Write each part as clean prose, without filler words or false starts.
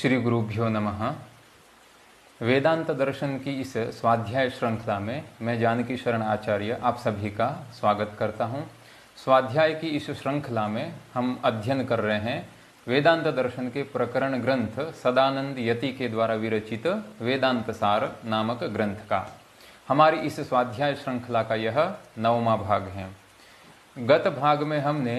श्री गुरुभ्यो नमः। वेदांत दर्शन की इस स्वाध्याय श्रृंखला में मैं जानकी शरण आचार्य आप सभी का स्वागत करता हूं। स्वाध्याय की इस श्रृंखला में हम अध्ययन कर रहे हैं वेदांत दर्शन के प्रकरण ग्रंथ सदानंद यति के द्वारा विरचित वेदांत सार नामक ग्रंथ का। हमारी इस स्वाध्याय श्रृंखला का यह 9वां भाग है। गत भाग में हमने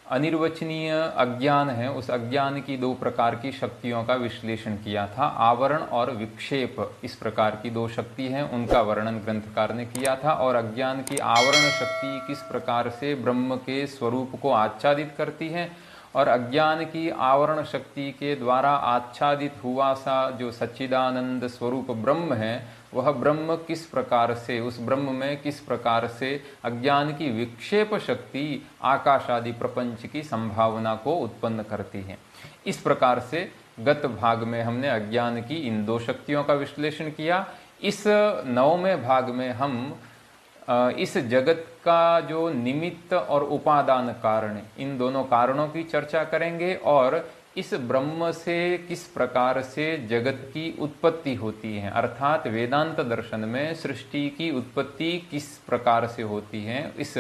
अनिर्वचनीय अज्ञान है, उस अज्ञान की 2 प्रकार की शक्तियों का विश्लेषण किया था। आवरण और विक्षेप, इस प्रकार की 2 शक्ति हैं, उनका वर्णन ग्रंथकार ने किया था। और अज्ञान की आवरण शक्ति किस प्रकार से ब्रह्म के स्वरूप को आच्छादित करती है और अज्ञान की आवरण शक्ति के द्वारा आच्छादित हुआ सा जो सच्चिदानंद स्वरूप ब्रह्म है, वह ब्रह्म किस प्रकार से, उस ब्रह्म में किस प्रकार से अज्ञान की विक्षेप शक्ति आकाश आदि प्रपंच की संभावना को उत्पन्न करती है। इस प्रकार से गत भाग में हमने अज्ञान की इन 2 शक्तियों का विश्लेषण किया। इस 9वें भाग में हम इस जगत का जो निमित्त और उपादान कारण, इन दोनों कारणों की चर्चा करेंगे और इस ब्रह्म से किस प्रकार से जगत की उत्पत्ति होती है, अर्थात वेदांत दर्शन में सृष्टि की उत्पत्ति किस प्रकार से होती है, इस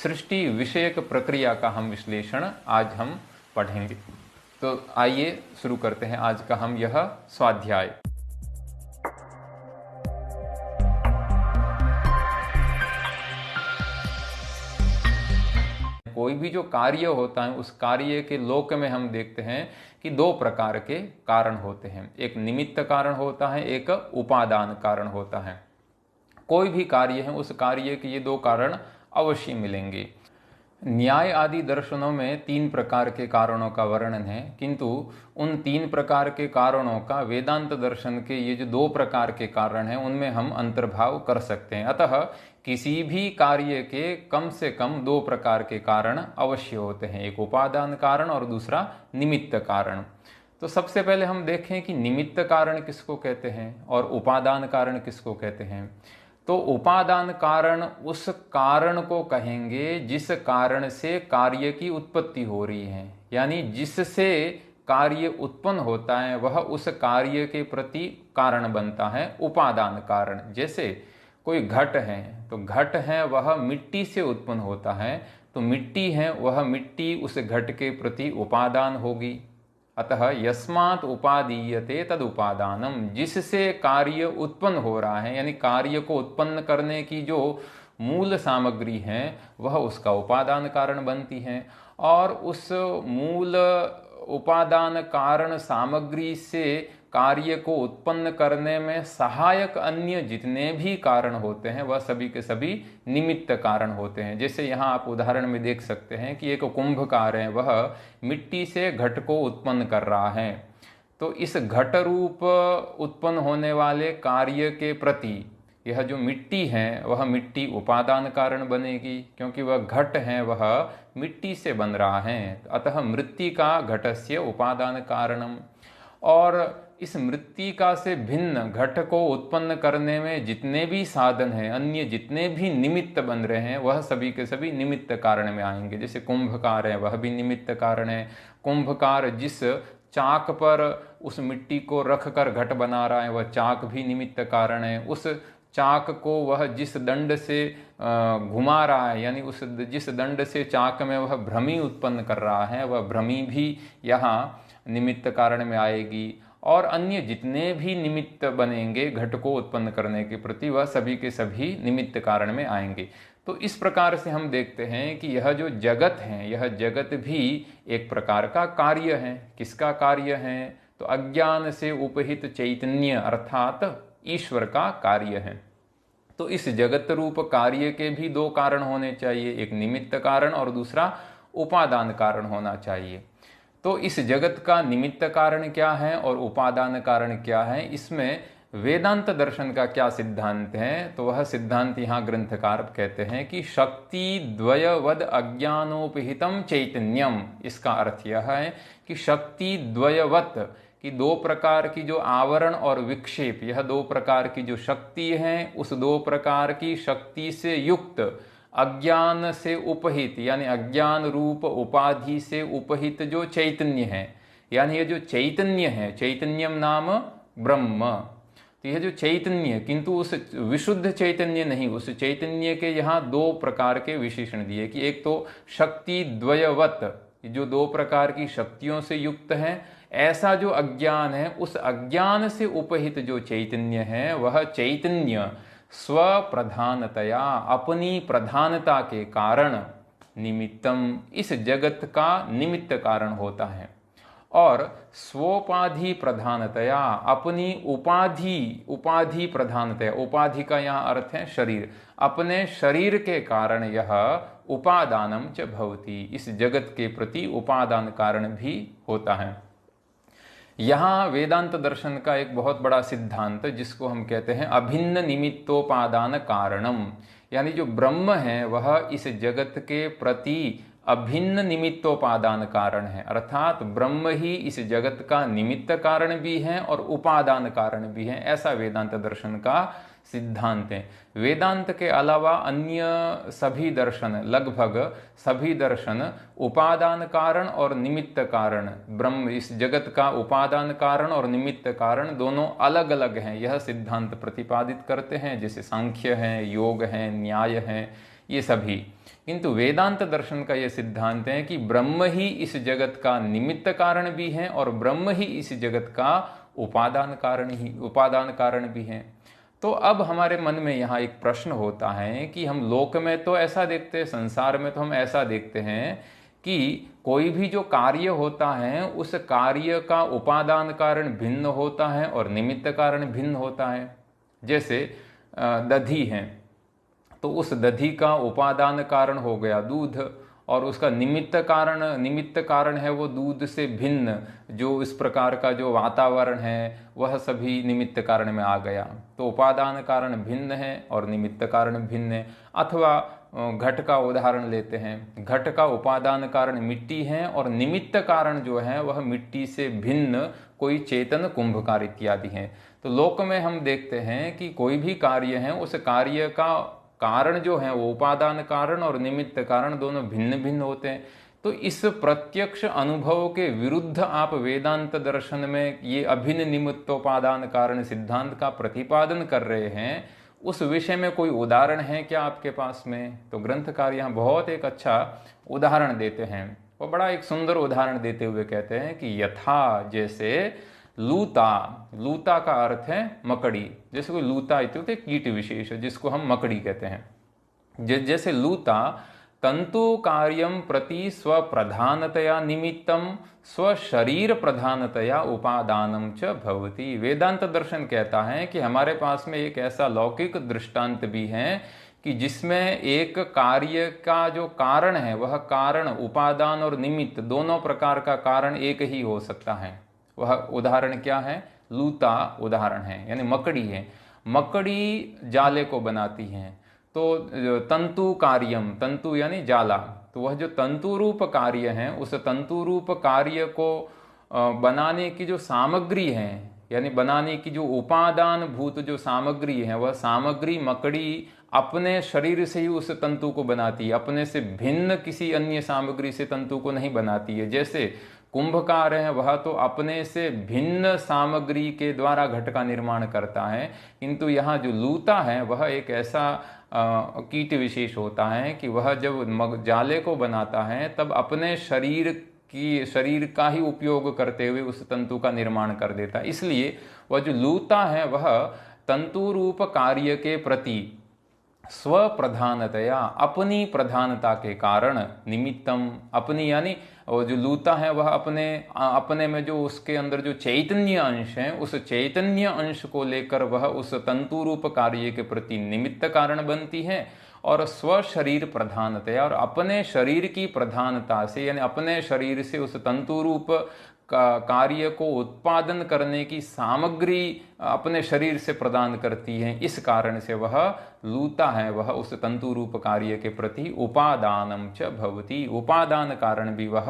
सृष्टि विषयक प्रक्रिया का हम विश्लेषण आज हम पढ़ेंगे। तो आइए शुरू करते हैं आज का हम यह स्वाध्याय। कोई भी जो कार्य होता है उस कार्य के लोक में हम देखते हैं कि 2 प्रकार के कारण होते हैं। एक निमित्त कारण होता है, एक उपादान कारण होता है। कोई भी कार्य है उस कार्य के ये 2 कारण अवश्य मिलेंगे। न्याय आदि दर्शनों में 3 प्रकार के कारणों का वर्णन है, किंतु उन 3 प्रकार के कारणों का वेदांत दर्शन के ये जो 2 प्रकार के कारण हैं उनमें हम अंतर्भाव कर सकते हैं। अतः किसी भी कार्य के कम से कम 2 प्रकार के कारण अवश्य होते हैं, एक उपादान कारण और दूसरा निमित्त कारण। तो सबसे पहले हम देखें कि निमित्त कारण किसको कहते हैं और उपादान कारण किसको कहते हैं। तो उपादान कारण उस कारण को कहेंगे जिस कारण से कार्य की उत्पत्ति हो रही है, यानी जिससे कार्य उत्पन्न होता है वह उस कार्य के प्रति कारण बनता है उपादान कारण। जैसे कोई घट है तो घट है वह मिट्टी से उत्पन्न होता है, तो मिट्टी है वह मिट्टी उस घट के प्रति उपादान होगी। अतः यस्मात् उपादीयते तद उपादानम, जिससे कार्य उत्पन्न हो रहा है, यानी कार्य को उत्पन्न करने की जो मूल सामग्री है वह उसका उपादान कारण बनती है। और उस मूल उपादान कारण सामग्री से कार्य को उत्पन्न करने में सहायक अन्य जितने भी कारण होते हैं वह सभी के सभी निमित्त कारण होते हैं। जैसे यहाँ आप उदाहरण में देख सकते हैं कि एक कुंभकार है, वह मिट्टी से घट को उत्पन्न कर रहा है, तो इस घट रूप उत्पन्न होने वाले कार्य के प्रति यह जो मिट्टी है वह मिट्टी उपादान कारण बनेगी, क्योंकि वह घट है वह मिट्टी से बन रहा है। अतः मृत्तिका घटस्य उपादान कारणम। और इस मृत्तिका से भिन्न घट को उत्पन्न करने में जितने भी साधन हैं, अन्य जितने भी निमित्त बन रहे हैं वह सभी के सभी निमित्त कारण में आएंगे। जैसे कुंभकार है वह भी निमित्त कारण है। कुंभकार जिस चाक पर उस मिट्टी को रख कर घट बना रहा है वह चाक भी निमित्त कारण है। उस चाक को वह जिस दंड से घुमा रहा है, यानी उस जिस दंड से चाक में वह भ्रमी उत्पन्न कर रहा है वह भ्रमी भी यहाँ निमित्त कारण में आएगी। और अन्य जितने भी निमित्त बनेंगे घट को उत्पन्न करने के प्रति वह सभी के सभी निमित्त कारण में आएंगे। तो इस प्रकार से हम देखते हैं कि यह जो जगत है यह जगत भी एक प्रकार का कार्य है। किसका कार्य है? तो अज्ञान से उपहित चैतन्य अर्थात ईश्वर का कार्य है। तो इस जगत रूप कार्य के भी 2 कारण होने चाहिए, एक निमित्त कारण और दूसरा उपादान कारण होना चाहिए। तो इस जगत का निमित्त कारण क्या है और उपादान कारण क्या है, इसमें वेदांत दर्शन का क्या सिद्धांत है? तो वह सिद्धांत यहाँ ग्रंथकार कहते हैं कि शक्ति द्वयवद अज्ञानोपहितम चैतन्यम। इसका अर्थ यह है कि शक्ति द्वयवत कि 2 प्रकार की जो आवरण और विक्षेप, यह 2 प्रकार की जो शक्ति है उस 2 प्रकार की शक्ति से युक्त अज्ञान से उपहित, यानी अज्ञान रूप उपाधि से उपहित जो चैतन्य है, यानी ये जो चैतन्य है, चैतन्यम नाम ब्रह्म, तो यह जो चैतन्य, किंतु उस विशुद्ध चैतन्य नहीं, उस चैतन्य के यहाँ दो प्रकार के विशेषण दिए कि एक तो शक्ति द्वयवत, जो दो प्रकार की शक्तियों से युक्त है, ऐसा जो अज्ञान है, उस अज्ञान से उपहित जो चैतन्य है वह चैतन्य स्वप्रधानतया, अपनी प्रधानता के कारण निमित्तम, इस जगत का निमित्त कारण होता है, और स्वोपाधि प्रधानतया, अपनी उपाधि प्रधानतया, उपाधि का यहाँ अर्थ है शरीर, अपने शरीर के कारण यह उपादानम च भवति, इस जगत के प्रति उपादान कारण भी होता है। यहाँ वेदांत दर्शन का एक बहुत बड़ा सिद्धांत जिसको हम कहते हैं अभिन्न निमित्तोपादान कारणम, यानी जो ब्रह्म है वह इस जगत के प्रति अभिन्न निमित्तोपादान कारण है, अर्थात ब्रह्म ही इस जगत का निमित्त कारण भी है और उपादान कारण भी है, ऐसा वेदांत दर्शन का सिद्धांत है। वेदांत के अलावा अन्य सभी दर्शन, लगभग सभी दर्शन उपादान कारण और निमित्त कारण, ब्रह्म इस जगत का उपादान कारण और निमित्त कारण दोनों अलग अलग हैं, यह सिद्धांत प्रतिपादित करते हैं, जैसे सांख्य है, योग है, न्याय है, ये सभी। किंतु वेदांत दर्शन का यह सिद्धांत है कि ब्रह्म ही इस जगत का निमित्त कारण भी है और ब्रह्म ही इस जगत का उपादान कारण भी है। तो अब हमारे मन में यहाँ एक प्रश्न होता है कि हम लोक में तो ऐसा देखते हैं, संसार में तो हम ऐसा देखते हैं कि कोई भी जो कार्य होता है उस कार्य का उपादान कारण भिन्न होता है और निमित्त कारण भिन्न होता है। जैसे दधी है, तो उस दधी का उपादान कारण हो गया दूध, और उसका निमित्त कारण है वो दूध से भिन्न जो इस प्रकार का जो वातावरण है वह सभी निमित्त कारण में आ गया। तो उपादान कारण भिन्न है और निमित्त कारण भिन्न है। अथवा घट का उदाहरण लेते हैं, घट का उपादान कारण मिट्टी है और निमित्त कारण जो है वह मिट्टी से भिन्न कोई चेतन कुंभकार इत्यादि हैं। तो लोक में हम देखते हैं कि कोई भी कार्य है, उस कार्य का कारण जो है वो उपादान कारण और निमित्त कारण दोनों भिन्न भिन्न होते हैं। तो इस प्रत्यक्ष अनुभव के विरुद्ध आप वेदांत दर्शन में ये अभिन्न निमित्तोपादान कारण सिद्धांत का प्रतिपादन कर रहे हैं, उस विषय में कोई उदाहरण है क्या आपके पास में? तो ग्रंथकार यहाँ बहुत एक अच्छा उदाहरण देते हैं। वो बड़ा एक सुंदर उदाहरण देते हुए कहते हैं कि यथा, जैसे लूता का अर्थ है मकड़ी, जैसे कोई लूता इत्युक्ते कीट विशेष जिसको हम मकड़ी कहते हैं। जैसे लूता तंतु कार्यम प्रति स्वप्रधानतया निमित्तम स्वशरीर प्रधानतया उपादानम च भवति। वेदांत दर्शन कहता है कि हमारे पास में एक ऐसा लौकिक दृष्टांत भी है कि जिसमें एक कार्य का जो कारण है वह कारण, उपादान और निमित्त दोनों प्रकार का कारण एक ही हो सकता है। वह उदाहरण क्या है? लूता उदाहरण है, यानी मकड़ी है। मकड़ी जाले को बनाती है, तो तंतु कार्यम, तंतु यानी जाला, तो वह जो तंतु रूप कार्य है उस तंतु रूप कार्य को बनाने की जो सामग्री है, यानी बनाने की जो उपादान भूत जो सामग्री है, वह सामग्री मकड़ी अपने शरीर से ही उस तंतु को बनाती है, अपने से भिन्न किसी अन्य सामग्री से तंतु को नहीं बनाती है। जैसे कुंभकार है, वह तो अपने से भिन्न सामग्री के द्वारा घट का निर्माण करता है, किंतु यहाँ जो लूता है वह एक ऐसा कीट विशेष होता है कि वह जब जाले को बनाता है तब अपने शरीर का ही उपयोग करते हुए उस तंतु का निर्माण कर देता है। इसलिए वह जो लूता है वह तंतु रूप कार्य के प्रति स्वप्रधानतया, अपनी प्रधानता के कारण निमित्तम, अपनी यानी वो जो लूता है वह अपने में जो उसके अंदर जो चैतन्य अंश है उस चैतन्य अंश को लेकर वह उस तंतु रूप कार्य के प्रति निमित्त कारण बनती है, और स्वशरीर प्रधानतया, और अपने शरीर की प्रधानता से यानी अपने शरीर से उस तंतु रूप कार्य को उत्पादन करने की सामग्री अपने शरीर से प्रदान करती है। इस कारण से वह लूता है, वह उस तंतु रूप कार्य के प्रति उपादानम च भवति, उपादान कारण भी वह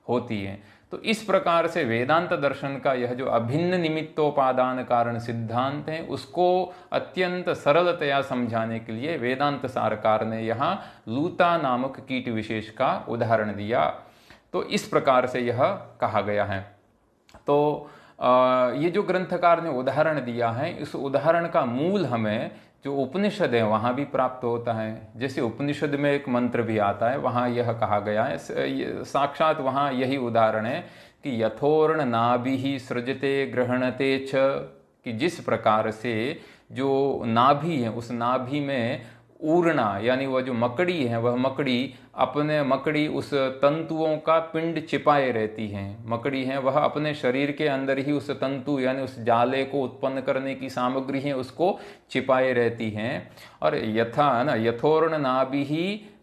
होती है। तो इस प्रकार से वेदांत दर्शन का यह जो अभिन्न निमित्तोपादान कारण सिद्धांत है उसको अत्यंत सरलतया समझाने के लिए वेदांत सारकार ने यहाँ लूता नामक कीट विशेष का उदाहरण दिया। तो इस प्रकार से यह कहा गया है। तो ये जो ग्रंथकार ने उदाहरण दिया है, इस उदाहरण का मूल हमें जो उपनिषद है वहाँ भी प्राप्त होता है। जैसे उपनिषद में एक मंत्र भी आता है, वहाँ यह कहा गया है, साक्षात वहाँ यही उदाहरण है कि यथोर्ण नाभि सृजते ग्रहणते च, कि जिस प्रकार से जो नाभि है उस नाभि में ऊर्णा यानी वह जो मकड़ी है, वह मकड़ी उस तंतुओं का पिंड चिपाए रहती है। मकड़ी है वह अपने शरीर के अंदर ही उस तंतु यानी उस जाले को उत्पन्न करने की सामग्री है उसको चिपाए रहती हैं। और यथा ना यथोर्ण नाभि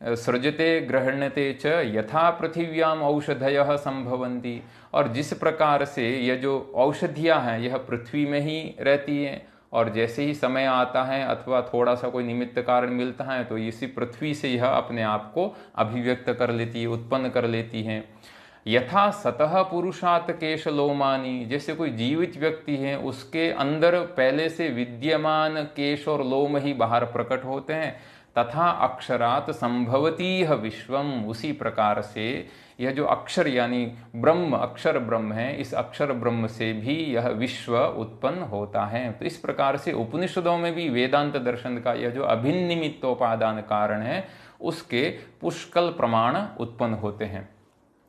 सृजते ग्रहणते च यथा पृथिव्याम औषधयः संभवन्ति, और जिस प्रकार से यह जो औषधियाँ हैं यह पृथ्वी में ही रहती हैं, और जैसे ही समय आता है अथवा थोड़ा सा कोई निमित्त कारण मिलता है तो इसी पृथ्वी से यह अपने आप को अभिव्यक्त कर लेती है, उत्पन्न कर लेती हैं। यथा सतः पुरुषात केश लोमानी, जैसे कोई जीवित व्यक्ति है उसके अंदर पहले से विद्यमान केश और लोम ही बाहर प्रकट होते हैं, तथा अक्षरात संभवती विश्वम, उसी प्रकार से यह जो अक्षर यानी ब्रह्म, अक्षर ब्रह्म है, इस अक्षर ब्रह्म से भी यह विश्व उत्पन्न होता है। तो इस प्रकार से उपनिषदों में भी वेदांत दर्शन का यह जो अभिन्न निमित्तोपादान कारण है उसके पुष्कल प्रमाण उत्पन्न होते हैं।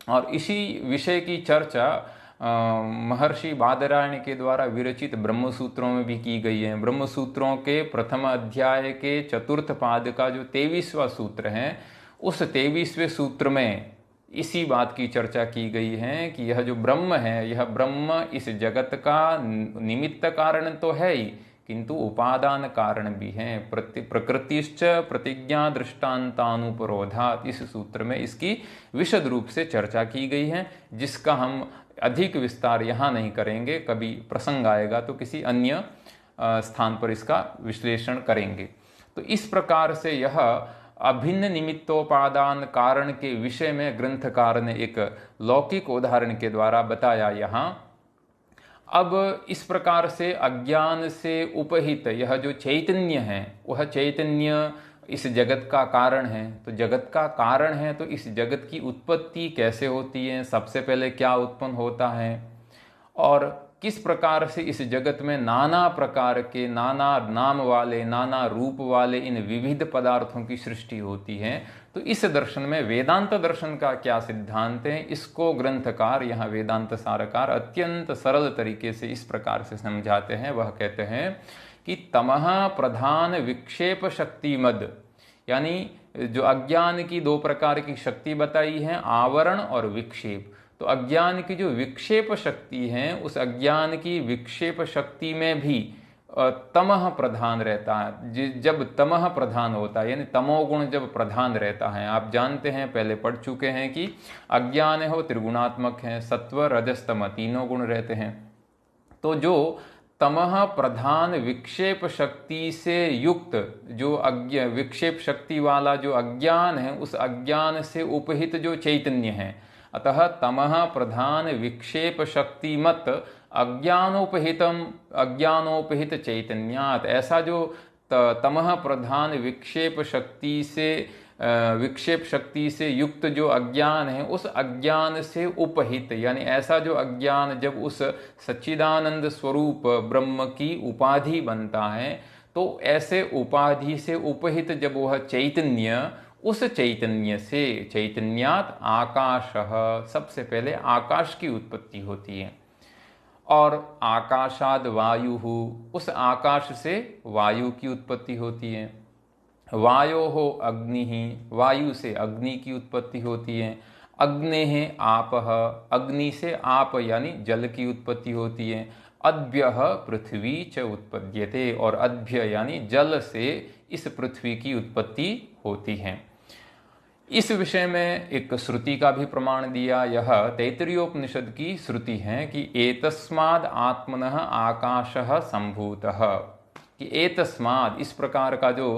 और इसी विषय की चर्चा महर्षि बादरायण के द्वारा विरचित ब्रह्मसूत्रों में भी की गई है। ब्रह्मसूत्रों के प्रथम अध्याय के चतुर्थ पाद का जो 23वां सूत्र है, उस 23वें सूत्र में इसी बात की चर्चा की गई है कि यह जो ब्रह्म है, यह ब्रह्म इस जगत का निमित्त कारण तो है ही, किंतु उपादान कारण भी है। प्रकृतिश्च प्रतिज्ञा दृष्टान्तानुपरोधात्, इस सूत्र में इसकी विशद रूप से चर्चा की गई है, जिसका हम अधिक विस्तार यहाँ नहीं करेंगे, कभी प्रसंग आएगा तो किसी अन्य स्थान पर इसका विश्लेषण करेंगे। तो इस प्रकार से यह अभिन्न निमित्तोपादान कारण के विषय में ग्रंथकार ने एक लौकिक उदाहरण के द्वारा बताया यहाँ। अब इस प्रकार से अज्ञान से उपहित यह जो चैतन्य है, वह चैतन्य इस जगत का कारण है। तो जगत का कारण है तो इस जगत की उत्पत्ति कैसे होती है, सबसे पहले क्या उत्पन्न होता है, और किस प्रकार से इस जगत में नाना प्रकार के, नाना नाम वाले, नाना रूप वाले इन विविध पदार्थों की सृष्टि होती है। तो इस दर्शन में वेदांत दर्शन का क्या सिद्धांत है, इसको ग्रंथकार यहाँ वेदांत सारकार अत्यंत सरल तरीके से इस प्रकार से समझाते हैं। वह कहते हैं कि तमः प्रधान विक्षेप शक्ति मद, यानी जो अज्ञान की दो प्रकार की शक्ति बताई है, आवरण और विक्षेप। तो अज्ञान की जो विक्षेप शक्ति है, उस अज्ञान की विक्षेप शक्ति में भी तमः प्रधान रहता है। जब तमः प्रधान होता है यानी तमोगुण जब प्रधान रहता है, आप जानते हैं, पहले पढ़ चुके हैं कि अज्ञान है वो त्रिगुणात्मक है, सत्व रजस तम तीनों गुण रहते हैं। तो जो तमः प्रधान विक्षेप शक्ति से युक्त जो विक्षेप शक्ति वाला जो अज्ञान है, उस अज्ञान से उपहित जो चैतन्य है, अतः तमः प्रधान विक्षेप शक्तिमत अज्ञानोपहित चैतन्यात्, ऐसा जो तमः प्रधान विक्षेप शक्ति से युक्त जो अज्ञान है, उस अज्ञान से उपहित यानी ऐसा जो अज्ञान जब उस सच्चिदानंद स्वरूप ब्रह्म की उपाधि बनता है, तो ऐसे उपाधि से उपहित जब वह चैतन्य, उस चैतन्य से चैतन्यात् आकाशः, सबसे पहले आकाश की उत्पत्ति होती है। और आकाशाद वायु, उस आकाश से वायु की उत्पत्ति होती है। वायोः अग्नि, वायु से अग्नि की उत्पत्ति होती है। अग्नेः आपः, अग्नि से आप यानी जल की उत्पत्ति होती है। अद्भ्यः पृथ्वी च उत्पद्यते, और अद्भ्य यानी जल से इस पृथ्वी की उत्पत्ति होती है। इस विषय में एक श्रुति का भी प्रमाण दिया। यह तैत्तिरीयोपनिषद की श्रुति है कि एतस्माद् आत्मनः आकाशः सम्भूतः, कि एतस्माद् इस प्रकार का जो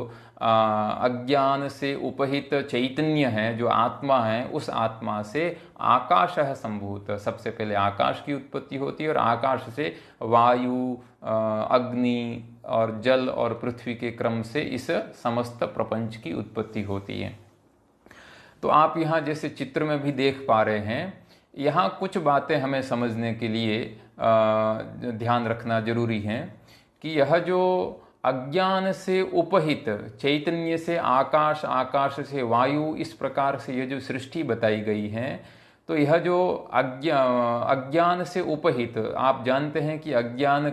अज्ञान से उपहित चैतन्य है, जो आत्मा है, उस आत्मा से आकाशः सम्भूत, सबसे पहले आकाश की उत्पत्ति होती है, और आकाश से वायु, अग्नि और जल और पृथ्वी के क्रम से इस समस्त प्रपंच की उत्पत्ति होती है। तो आप यहाँ जैसे चित्र में भी देख पा रहे हैं यहाँ कुछ बातें हमें समझने के लिए ध्यान रखना जरूरी है कि यह जो अज्ञान से उपहित, चैतन्य से आकाश, आकाश से वायु, इस प्रकार से यह जो सृष्टि बताई गई है, तो यह जो अज्ञान से उपहित, आप जानते हैं कि अज्ञान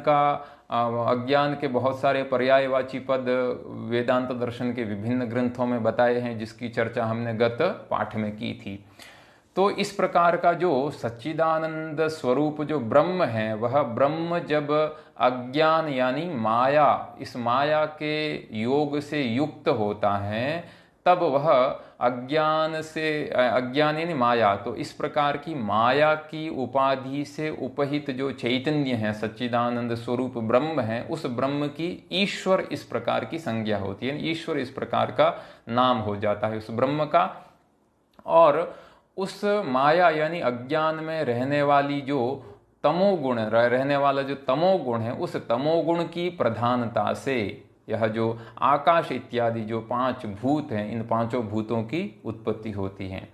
के बहुत सारे पर्यायवाची पद वेदांत दर्शन के विभिन्न ग्रंथों में बताए हैं, जिसकी चर्चा हमने गत पाठ में की थी। तो इस प्रकार का जो सच्चिदानंद स्वरूप जो ब्रह्म है, वह ब्रह्म जब अज्ञान यानी माया, इस माया के योग से युक्त होता है, तब वह अज्ञान से, अज्ञान यानी माया, तो इस प्रकार की माया की उपाधि से उपहित जो चैतन्य है, सच्चिदानंद स्वरूप ब्रह्म है, उस ब्रह्म की ईश्वर इस प्रकार की संज्ञा होती है। ईश्वर इस प्रकार का नाम हो जाता है उस ब्रह्म का। और उस माया यानी अज्ञान में रहने वाली जो तमोगुण, रहने वाला जो तमोगुण है, उस तमोगुण की प्रधानता से यह जो आकाश इत्यादि जो 5 भूत हैं, इन 5 भूतों की उत्पत्ति होती है।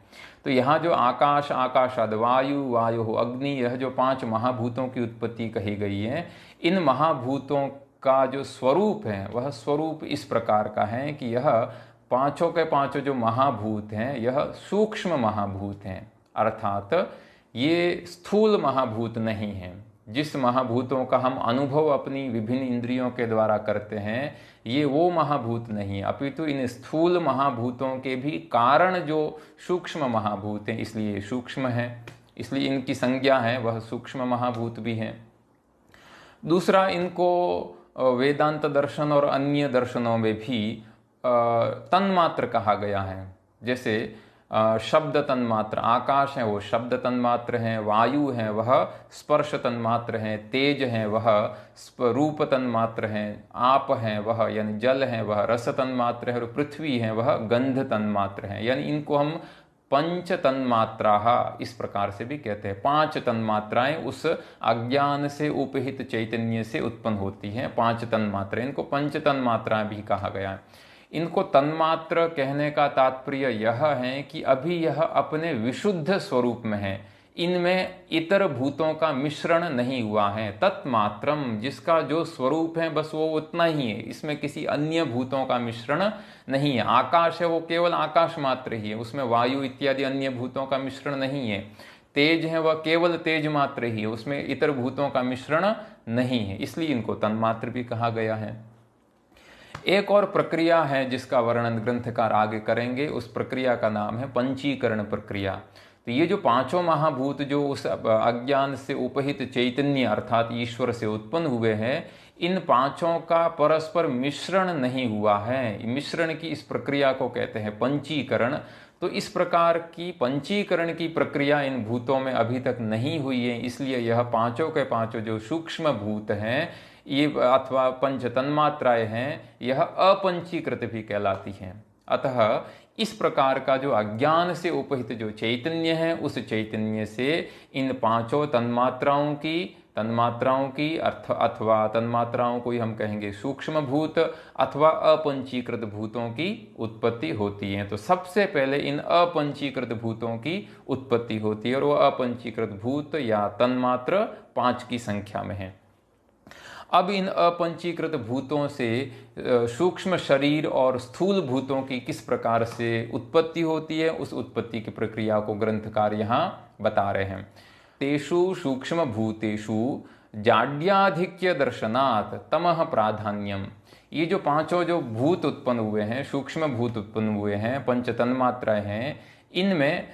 तो यहाँ जो आकाश, आकाशाद वायु, वायु अग्नि, यह जो 5 महाभूतों की उत्पत्ति कही गई है, इन महाभूतों का जो स्वरूप है, वह स्वरूप इस प्रकार का है कि यह पांचों के पांचों जो महाभूत हैं, यह सूक्ष्म महाभूत हैं, अर्थात ये स्थूल महाभूत नहीं हैं। जिस महाभूतों का हम अनुभव अपनी विभिन्न इंद्रियों के द्वारा करते हैं, ये वो महाभूत नहीं, अपितु इन स्थूल महाभूतों के भी कारण जो सूक्ष्म महाभूत हैं, इसलिए सूक्ष्म है, इसलिए इनकी संज्ञा है वह सूक्ष्म महाभूत भी है। दूसरा, इनको वेदांत दर्शन और अन्य दर्शनों में भी तन्मात्र कहा गया है। जैसे शब्द तन्मात्र, आकाश है वो शब्द तन्मात्र है, वायु है वह स्पर्श तन्मात्र है, तेज है वह रूप तन्मात्र है, आप है वह यानी जल है वह रस तन्मात्र है, और पृथ्वी है वह गंध तन्मात्र है। यानी इनको हम पंच तन्मात्रा इस प्रकार से भी कहते हैं। 5 तन्मात्राएं उस अज्ञान से उपहित चैतन्य से उत्पन्न होती हैं, 5 तन्मात्राएं, इनको पंच तन्मात्राएं भी कहा गया है। इनको तन्मात्र कहने का तात्पर्य यह है कि अभी यह अपने विशुद्ध स्वरूप में है, इनमें इतर भूतों का मिश्रण नहीं हुआ है। तत्मात्रम, जिसका जो स्वरूप है बस वो उतना ही है, इसमें किसी अन्य भूतों का मिश्रण नहीं है। आकाश है वो केवल आकाश मात्र ही है, उसमें वायु इत्यादि अन्य भूतों का मिश्रण नहीं है। तेज है वह केवल तेज मात्र ही है, उसमें इतर भूतों का मिश्रण नहीं है, इसलिए इनको तन्मात्र भी कहा गया है। एक और प्रक्रिया है जिसका वर्णन ग्रंथकार आगे करेंगे, उस प्रक्रिया का नाम है पंचीकरण प्रक्रिया। तो ये जो 5 महाभूत जो उस अज्ञान से उपहित चैतन्य अर्थात ईश्वर से उत्पन्न हुए हैं, इन 5 का परस्पर मिश्रण नहीं हुआ है। मिश्रण की इस प्रक्रिया को कहते हैं पंचीकरण। तो इस प्रकार की पंचीकरण की प्रक्रिया इन भूतों में अभी तक नहीं हुई है, इसलिए यह 5 के 5 जो सूक्ष्म भूत हैं, ये अथवा पंच तन्मात्राएं हैं, यह अपंचीकृत भी कहलाती हैं। अतः इस प्रकार का जो अज्ञान से उपहित जो चैतन्य है, उस चैतन्य से इन 5 तन्मात्राओं की अथवा तन्मात्राओं को ही हम कहेंगे सूक्ष्म भूत अथवा अपंचीकृत भूतों की उत्पत्ति होती है। तो सबसे पहले इन अपंचीकृत भूतों की उत्पत्ति होती है, और वह अपंचीकृत भूत या तन्मात्र 5 की संख्या में है। अब इन अपंचीकृत भूतों से सूक्ष्म शरीर और स्थूल भूतों की किस प्रकार से उत्पत्ति होती है, उस उत्पत्ति की प्रक्रिया को ग्रंथकार यहाँ बता रहे हैं। तेषु सूक्ष्म भूतेषु जाड्याधिक्य दर्शनात् तमः प्राधान्यम। ये जो 5 जो भूत उत्पन्न हुए हैं, सूक्ष्म भूत उत्पन्न हुए हैं, पंच तन्मात्राएं हैं, इनमें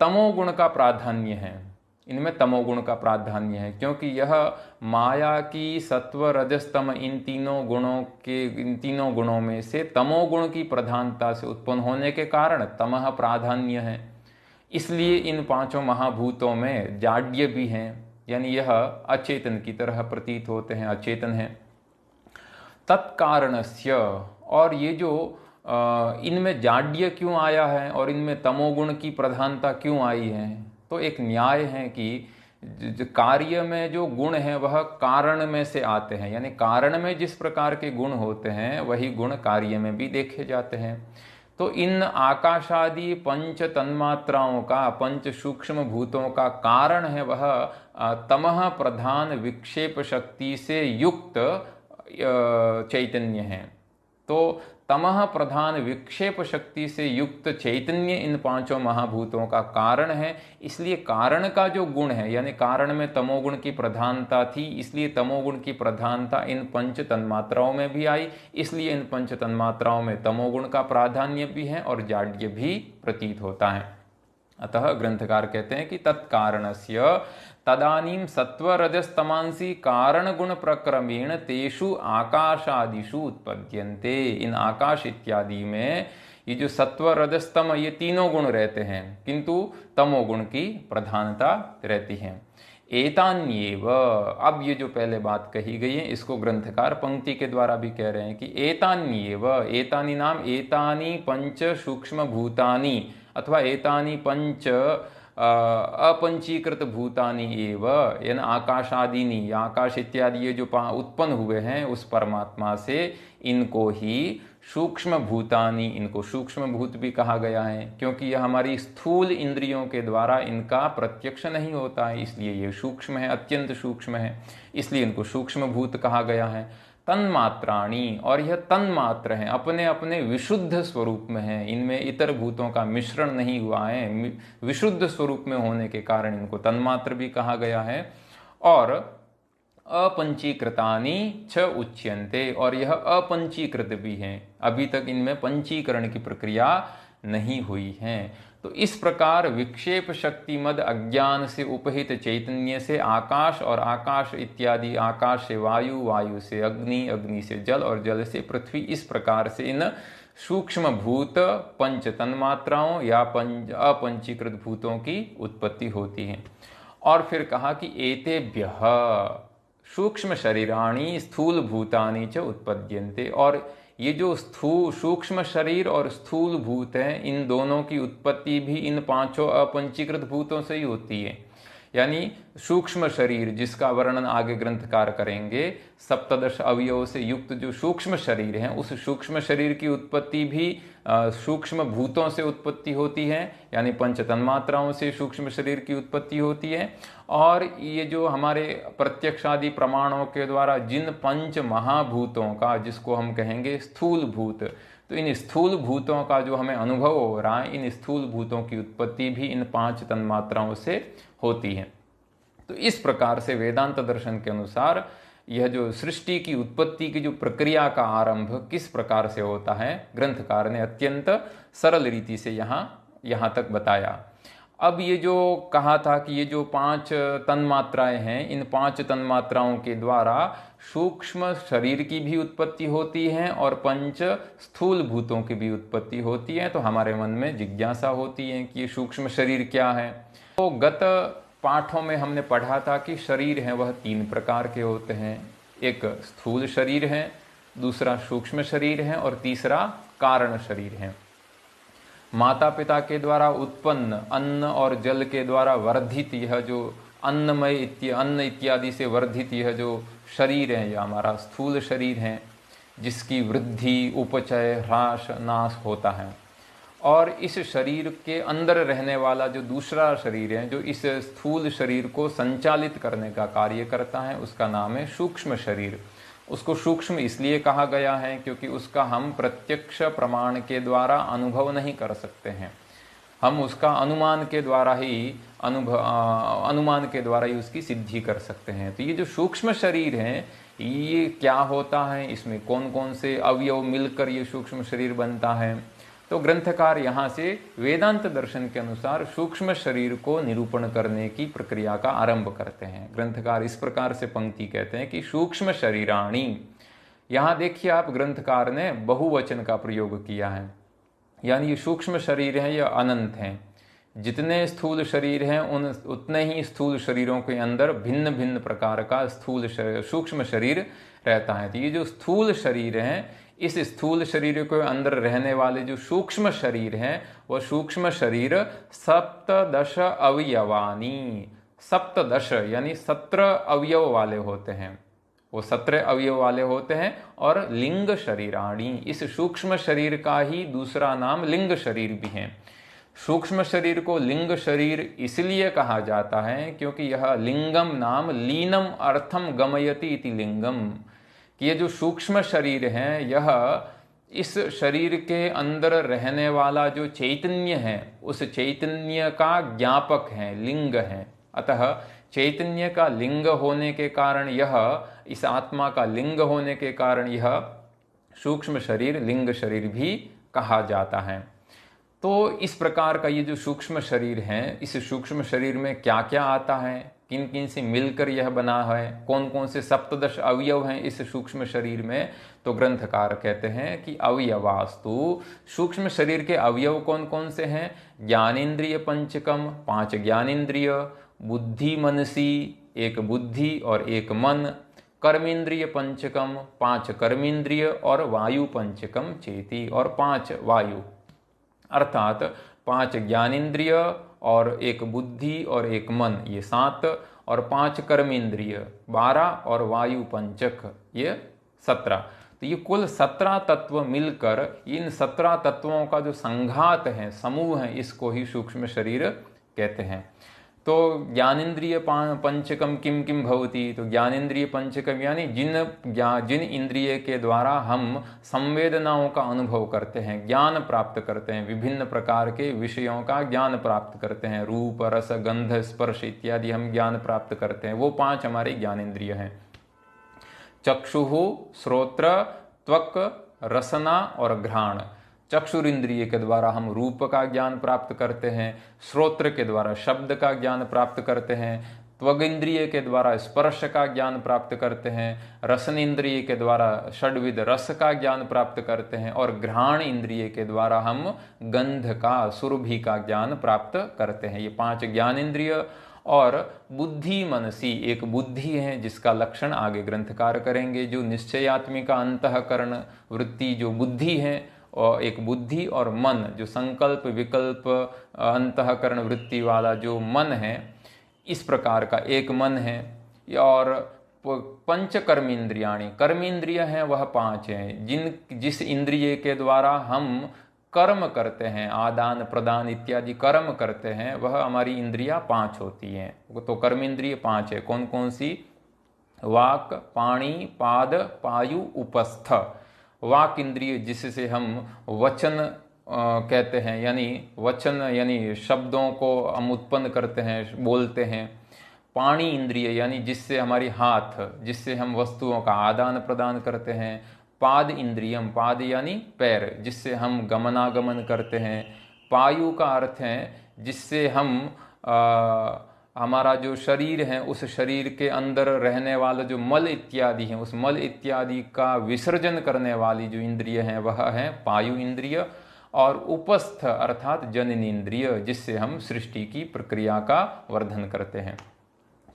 तमोगुण का प्राधान्य है, इनमें तमोगुण का प्राधान्य है, क्योंकि यह माया की सत्व रजस तम इन तीनों गुणों में से तमोगुण की प्रधानता से उत्पन्न होने के कारण तमः प्राधान्य है। इसलिए इन 5 महाभूतों में जाड्य भी हैं, यानी यह अचेतन की तरह प्रतीत होते हैं, अचेतन है। तत्कारणस्य, और ये जो इनमें जाड्य क्यों आया है और इनमें तमोगुण की प्रधानता क्यों आई है, तो एक न्याय है कि कार्य में जो गुण है वह कारण में से आते हैं, यानी कारण में जिस प्रकार के गुण होते हैं वही गुण कार्य में भी देखे जाते हैं। तो इन आकाशादि पंच तन्मात्राओं का, पंच सूक्ष्म भूतों का कारण है वह तमः प्रधान विक्षेप शक्ति से युक्त चैतन्य है। तो तमः प्रधान विक्षेप शक्ति से युक्त चैतन्य इन पांचों महाभूतों का कारण है। इसलिए कारण का जो गुण है, यानी कारण में तमोगुण की प्रधानता थी, इसलिए तमोगुण की प्रधानता इन पंच तन्मात्राओं में भी आई, इसलिए इन पंच तन्मात्राओं में तमोगुण का प्राधान्य भी है और जाड्य भी प्रतीत होता है। अतः ग्रंथकार कहते हैं कि तत्कारणस्य तदानीं सत्वरजस्तमांसी कारण गुण प्रक्रमेण तेषु आकाशादिषु उत्पद्यन्ते। इन आकाश इत्यादि में ये जो सत्व रजस्तम ये तीनों गुण रहते हैं, किंतु तमोगुण की प्रधानता रहती है। एतान्येव, अब ये जो पहले बात कही गई है इसको ग्रंथकार पंक्ति के द्वारा भी कह रहे हैं कि एतान्येव, एतानि नाम एतानि पंच सूक्ष्म भूतानि अथवा एतानि पंच अपंचीकृत भूतानि एव, यानी आकाशादीनि, आकाश इत्यादि ये जो उत्पन्न हुए हैं उस परमात्मा से, इनको ही सूक्ष्म भूतानि, इनको सूक्ष्म भूत भी कहा गया है क्योंकि यह हमारी स्थूल इंद्रियों के द्वारा इनका प्रत्यक्ष नहीं होता है, इसलिए ये सूक्ष्म है, अत्यंत सूक्ष्म है, इसलिए इनको सूक्ष्म भूत कहा गया है। तन्मात्राणी, और यह तन्मात्र हैं, अपने अपने विशुद्ध स्वरूप में हैं, इनमें इतर भूतों का मिश्रण नहीं हुआ है, विशुद्ध स्वरूप में होने के कारण इनको तन्मात्र भी कहा गया है। और अपंचीकृतानि च उच्यन्ते, और यह अपंचीकृत भी हैं, अभी तक इनमें पंचीकरण की प्रक्रिया नहीं हुई है। तो इस प्रकार विक्षेप शक्ति मद अज्ञान से उपहित चैतन्य से आकाश, और आकाश इत्यादि आकाश से वायु, वायु से अग्नि, अग्नि से जल और जल से पृथ्वी, इस प्रकार से इन सूक्ष्म भूत पंच तन्मात्राओं या अपंचीकृत भूतों की उत्पत्ति होती है। और फिर कहा कि एतेभ्यः सूक्ष्म शरीराणि स्थूल भूतानि च उत्पद्यन्ते, और ये जो सूक्ष्म शरीर और स्थूल भूत हैं, इन दोनों की उत्पत्ति भी इन पांचों अपंचीकृत भूतों से ही होती है। यानी सूक्ष्म शरीर जिसका वर्णन आगे ग्रंथकार करेंगे, सप्तदश अवयवों से युक्त जो सूक्ष्म शरीर है, उस सूक्ष्म शरीर की उत्पत्ति भी सूक्ष्म भूतों से उत्पत्ति होती है, यानी पंच तन्मात्राओं से सूक्ष्म शरीर की उत्पत्ति होती है। और ये जो हमारे प्रत्यक्षादि प्रमाणों के द्वारा जिन पंच महाभूतों का, जिसको हम कहेंगे स्थूल भूत, तो इन स्थूल भूतों का जो हमें अनुभव हो रहा है, इन स्थूल भूतों की उत्पत्ति भी इन पांच तन्मात्राओं से होती है। तो इस प्रकार से वेदांत दर्शन के अनुसार यह जो सृष्टि की उत्पत्ति की जो प्रक्रिया का आरंभ किस प्रकार से होता है, ग्रंथकार ने अत्यंत सरल रीति से यहाँ तक बताया। अब ये जो कहा था कि ये जो पांच तन्मात्राएं हैं, इन पांच तन्मात्राओं के द्वारा सूक्ष्म शरीर की भी उत्पत्ति होती है और पंच स्थूल भूतों की भी उत्पत्ति होती है। तो हमारे मन में जिज्ञासा होती है कि ये सूक्ष्म शरीर क्या है। तो गत पाठों में हमने पढ़ा था कि शरीर है वह तीन प्रकार के होते हैं, एक स्थूल शरीर है, दूसरा सूक्ष्म शरीर है और तीसरा कारण शरीर है। माता पिता के द्वारा उत्पन्न अन्न और जल के द्वारा वर्धित यह जो अन्न इत्यादि से वर्धित यह जो शरीर है, यह हमारा स्थूल शरीर है, जिसकी वृद्धि, उपचय, ह्रास, नाश होता है। और इस शरीर के अंदर रहने वाला जो दूसरा शरीर है, जो इस स्थूल शरीर को संचालित करने का कार्य करता है, उसका नाम है सूक्ष्म शरीर। उसको सूक्ष्म इसलिए कहा गया है क्योंकि उसका हम प्रत्यक्ष प्रमाण के द्वारा अनुभव नहीं कर सकते हैं, हम उसका अनुमान के द्वारा ही उसकी सिद्धि कर सकते हैं। तो ये जो सूक्ष्म शरीर है, ये क्या होता है, इसमें कौन कौन से अवयव मिलकर ये सूक्ष्म शरीर बनता है। तो ग्रंथकार यहाँ से वेदांत दर्शन के अनुसार सूक्ष्म शरीर को निरूपण करने की प्रक्रिया का आरंभ करते हैं। ग्रंथकार इस प्रकार से पंक्ति कहते हैं कि सूक्ष्म शरीराणि, यहाँ देखिए आप, ग्रंथकार ने बहुवचन का प्रयोग किया है, यानी ये सूक्ष्म शरीर हैं, यह अनंत हैं। जितने स्थूल शरीर हैं उतने ही स्थूल शरीरों के अंदर भिन्न भिन्न प्रकार का सूक्ष्म शरीर रहता है। तो ये जो स्थूल शरीर हैं, इस स्थूल शरीर के अंदर रहने वाले जो सूक्ष्म शरीर हैं, वह सूक्ष्म शरीर सप्तदश अवयवानी, सप्तदश यानी 17 अवयव वाले होते हैं। वो 17 अवयव वाले होते हैं। और लिंग शरीराणि, इस सूक्ष्म शरीर का ही दूसरा नाम लिंग शरीर भी है। सूक्ष्म शरीर को लिंग शरीर इसलिए कहा जाता है क्योंकि यह लिंगम नाम लीनम अर्थम गमयति इति लिंगम, कि ये जो सूक्ष्म शरीर है यह इस शरीर के अंदर रहने वाला जो चैतन्य है उस चैतन्य का ज्ञापक है, लिंग है। अतः चैतन्य का लिंग होने के कारण यह, इस आत्मा का लिंग होने के कारण यह सूक्ष्म शरीर लिंग शरीर भी कहा जाता है। तो इस प्रकार का ये जो सूक्ष्म शरीर है, इस सूक्ष्म शरीर में क्या क्या आता है, किन किन से मिलकर यह बना है, कौन कौन से सप्तदश अवयव हैं इस सूक्ष्म शरीर में, तो ग्रंथकार कहते हैं कि अवयवास्तु, सूक्ष्म शरीर के अवयव कौन कौन से हैं। ज्ञानेन्द्रिय पंचकम, 5 ज्ञानेन्द्रिय, बुद्धि मनसी, 1 बुद्धि और 1 मन, कर्मेंद्रिय पंचकम, 5 कर्मेंद्रिय, और वायु पंचकम चेति, और 5 वायु, अर्थात 5 ज्ञानेन्द्रिय और 1 बुद्धि और 1 मन, ये 7, और 5 कर्मेंद्रिय 12, और वायु पंचक ये 17। तो ये कुल 17 तत्व मिलकर, इन 17 तत्वों का जो संघात है, समूह है, इसको ही सूक्ष्म शरीर कहते हैं। तो ज्ञानेन्द्रिय पंचकम किम किम भवति, तो ज्ञानेन्द्रिय पंचकम यानी जिन इंद्रिय के द्वारा हम संवेदनाओं का अनुभव करते हैं, ज्ञान प्राप्त करते हैं, विभिन्न प्रकार के विषयों का ज्ञान प्राप्त करते हैं, रूप रस गंध स्पर्श इत्यादि हम ज्ञान प्राप्त करते हैं, वो 5 हमारे ज्ञानेन्द्रिय हैं। चक्षुः, श्रोत्र, त्वक, रसना और घ्राण। चक्षुरिंद्रिय के द्वारा हम रूप का ज्ञान प्राप्त करते हैं, श्रोत्र के द्वारा शब्द का ज्ञान प्राप्त करते हैं, त्वगिंद्रिय के द्वारा स्पर्श का ज्ञान प्राप्त करते हैं, रसनेन्द्रिय के द्वारा षड्विध रस का ज्ञान प्राप्त करते हैं, और घ्राण इंद्रिय के द्वारा हम गंध का, सुरभि का ज्ञान प्राप्त करते हैं। ये 5 ज्ञानेन्द्रिय। और बुद्धि मनसी, 1 बुद्धि है जिसका लक्षण आगे ग्रंथकार करेंगे, जो निश्चयात्मिका अंतःकरण वृत्ति जो बुद्धि है, और 1 बुद्धि, और मन जो संकल्प विकल्प अंतःकरण वृत्ति वाला जो मन है, इस प्रकार का 1 मन है। और 5 कर्मेंद्रियाणि, कर्मेंद्रिय हैं वह 5 हैं, जिस इंद्रिय के द्वारा हम कर्म करते हैं, आदान प्रदान इत्यादि कर्म करते हैं, वह हमारी इंद्रियां 5 होती हैं। तो कर्मेंद्रिय 5 है। कौन कौन सी? वाक, पाणी, पाद, पायु, उपस्थ। वाक इंद्रिय जिससे हम वचन कहते हैं, यानी वचन यानी शब्दों को हम उत्पन्न करते हैं, बोलते हैं। पाणी इंद्रिय यानी जिससे हमारी हाथ, जिससे हम वस्तुओं का आदान प्रदान करते हैं। पाद इंद्रियम, पाद यानी पैर, जिससे हम गमनागमन करते हैं। पायु का अर्थ है जिससे हम हमारा जो शरीर है, उस शरीर के अंदर रहने वाला जो मल इत्यादि है, उस मल इत्यादि का विसर्जन करने वाली जो इंद्रिय है वह है पायु इंद्रिय। और उपस्थ अर्थात जननी इंद्रिय, जिससे हम सृष्टि की प्रक्रिया का वर्धन करते हैं।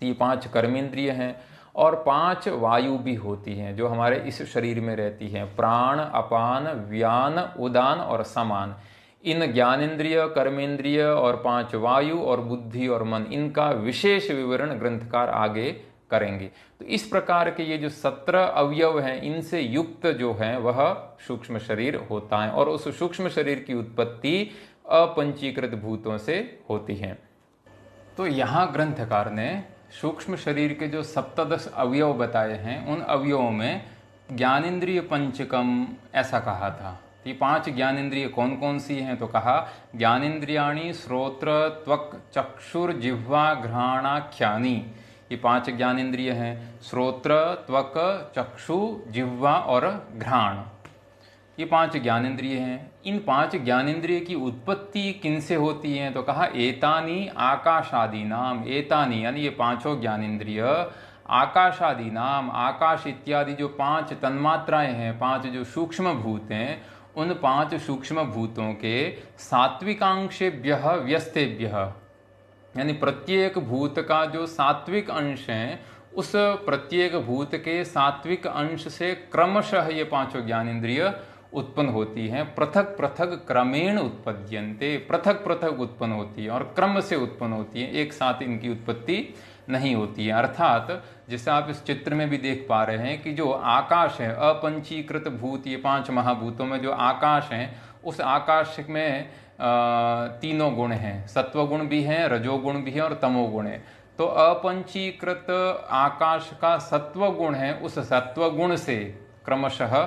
ये 5 कर्मेंद्रिय हैं। और 5 वायु भी होती हैं जो हमारे इस शरीर में रहती हैं, प्राण, अपान, व्यान, उदान और समान। इन ज्ञानेन्द्रिय, कर्मेंद्रिय और 5 वायु और बुद्धि और मन, इनका विशेष विवरण ग्रंथकार आगे करेंगे। तो इस प्रकार के ये जो 17 अवयव हैं, इनसे युक्त जो है वह सूक्ष्म शरीर होता है। और उस सूक्ष्म शरीर की उत्पत्ति अपंचीकृत भूतों से होती है। तो यहाँ ग्रंथकार ने सूक्ष्म शरीर के जो 17 अवयव बताए हैं, उन अवयवों में ज्ञानेन्द्रिय पंचकम ऐसा कहा था। ये 5 ज्ञानेन्द्रिय कौन कौन सी हैं? तो कहा ज्ञानेन्द्रियाणि श्रोत्र, त्वक, चक्षुर, जिह्वा, घ्राणाख्यानि। ये 5 ज्ञानेन्द्रिय हैं, श्रोत्र, त्वक, चक्षु, जिह्वा और घ्राण। ये 5 ज्ञानेन्द्रिय हैं। इन 5 ज्ञानेन्द्रिय की उत्पत्ति किनसे होती है? तो कहा एतानि आकाशादि नाम। एतानि यानी ये 5 ज्ञानेन्द्रिय आकाशादि नाम, आकाश इत्यादि जो 5 तन्मात्राएं हैं, 5 जो सूक्ष्म भूत हैं, उन 5 सूक्ष्म भूतों के सात्विकांशेभ्यः व्यस्तेभ्यः, यानी प्रत्येक भूत का जो सात्विक अंश है, उस प्रत्येक भूत के सात्विक अंश से क्रमशः ये 5 ज्ञानेन्द्रिय उत्पन्न होती हैं। पृथक पृथक क्रमेण उत्पद्यन्ते, पृथक पृथक उत्पन्न होती है और क्रम से उत्पन्न होती है, एक साथ इनकी उत्पत्ति नहीं होती है। अर्थात जैसे आप इस चित्र में भी देख पा रहे हैं कि जो आकाश है, अपंचीकृत भूत, ये 5 महाभूतों में जो आकाश है, उस आकाश में तीनों गुण हैं, सत्वगुण भी हैं, रजोगुण भी है और तमोगुण है। तो अपंचीकृत आकाश का सत्वगुण है, उस सत्वगुण से क्रमशः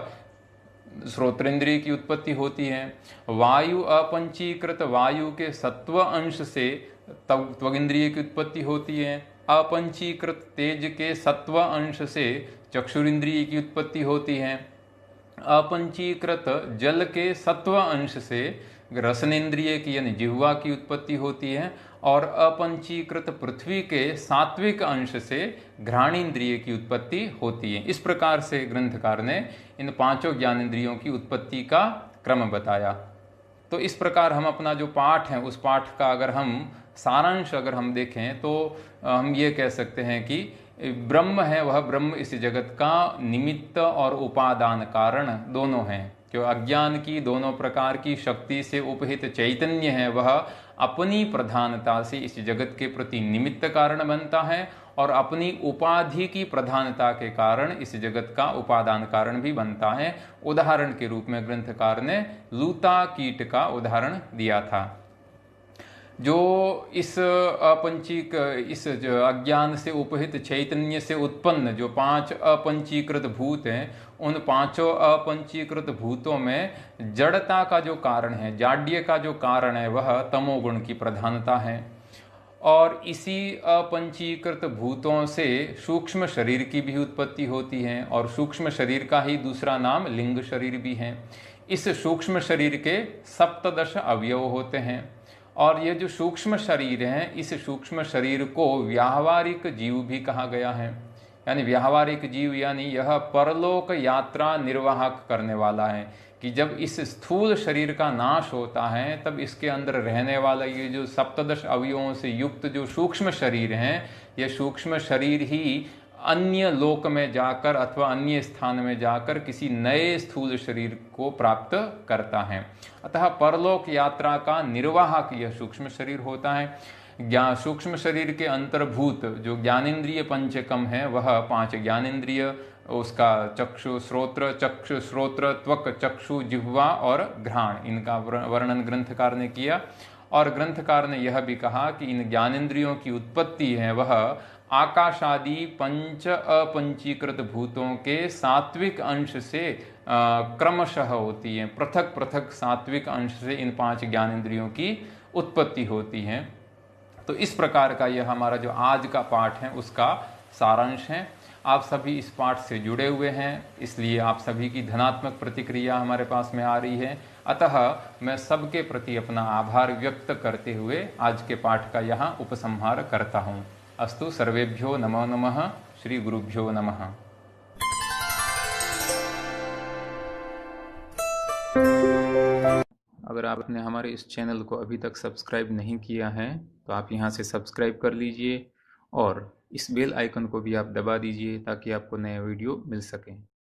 श्रोत्रेंद्रिय की उत्पत्ति होती है। वायु अपंचीकृत वायु के सत्व अंश से त्वगिंद्रिय की उत्पत्ति होती है। अपंचीकृत तेज के सत्व अंश से चक्षुरिंद्रिय की उत्पत्ति होती है। अपंचीकृत जल के सत्व अंश से रसनेन्द्रिय की यानी जिह्वा की उत्पत्ति होती है। और अपंचीकृत पृथ्वी के सात्विक अंश से घ्राणेन्द्रिय की उत्पत्ति होती है। इस प्रकार से ग्रंथकार ने इन 5 ज्ञानेन्द्रियों की उत्पत्ति का क्रम बताया। तो इस प्रकार हम अपना जो पाठ है, उस पाठ का अगर हम सारांश अगर हम देखें तो हम ये कह सकते हैं कि ब्रह्म है वह ब्रह्म इस जगत का निमित्त और उपादान कारण दोनों हैं। जो अज्ञान की दोनों प्रकार की शक्ति से उपहित चैतन्य है, वह अपनी प्रधानता से इस जगत के प्रति निमित्त कारण बनता है और अपनी उपाधि की प्रधानता के कारण इस जगत का उपादान कारण भी बनता है। उदाहरण के रूप में ग्रंथकार ने लूता कीट का उदाहरण दिया था। जो इस अपंचीक इस अज्ञान से उपहित चैतन्य से उत्पन्न जो 5 अपंचीकृत भूत हैं, उन 5 अपंचीकृत भूतों में जड़ता का जो कारण है, जाड्य का जो कारण है, वह तमोगुण की प्रधानता है। और इसी अपंचीकृत भूतों से सूक्ष्म शरीर की भी उत्पत्ति होती है और सूक्ष्म शरीर का ही दूसरा नाम लिंग शरीर भी है। इस सूक्ष्म शरीर के 17 अवयव होते हैं और ये जो सूक्ष्म शरीर हैं, इस सूक्ष्म शरीर को व्यावहारिक जीव भी कहा गया है। यानी व्यावहारिक जीव यानी यह परलोक यात्रा निर्वाहक करने वाला है कि जब इस स्थूल शरीर का नाश होता है तब इसके अंदर रहने वाला ये जो 17 अवयवों से युक्त जो सूक्ष्म शरीर हैं, ये सूक्ष्म शरीर ही अन्य लोक में जाकर अथवा अन्य स्थान में जाकर किसी नए स्थूल शरीर को प्राप्त करता है। अतः परलोक यात्रा का निर्वाहक यह सूक्ष्म शरीर होता है। सूक्ष्म शरीर के अंतर्भूत जो ज्ञानेन्द्रिय पंचकम है, वह 5 ज्ञानेन्द्रिय, उसका चक्षु श्रोत्र त्वक चक्षु जिह्वा और घ्राण, इनका वर्णन ग्रंथकार ने किया। और ग्रंथकार ने यह भी कहा कि इन ज्ञानेन्द्रियों की उत्पत्ति है वह आकाशादि 5 अपंचीकृत भूतों के सात्विक अंश से क्रमशः होती है। पृथक पृथक सात्विक अंश से इन 5 ज्ञानेन्द्रियों की उत्पत्ति होती है। तो इस प्रकार का यह हमारा जो आज का पाठ है उसका सारांश है। आप सभी इस पाठ से जुड़े हुए हैं, इसलिए आप सभी की धनात्मक प्रतिक्रिया हमारे पास में आ रही है। अतः मैं सबके प्रति अपना आभार व्यक्त करते हुए आज के पाठ का यहाँ उपसंहार करता हूँ। अस्तु सर्वेभ्यो नमो नमः। श्री गुरुभ्यो नमः। अगर आपने हमारे इस चैनल को अभी तक सब्सक्राइब नहीं किया है तो आप यहाँ से सब्सक्राइब कर लीजिए और इस बेल आइकन को भी आप दबा दीजिए ताकि आपको नए वीडियो मिल सकें।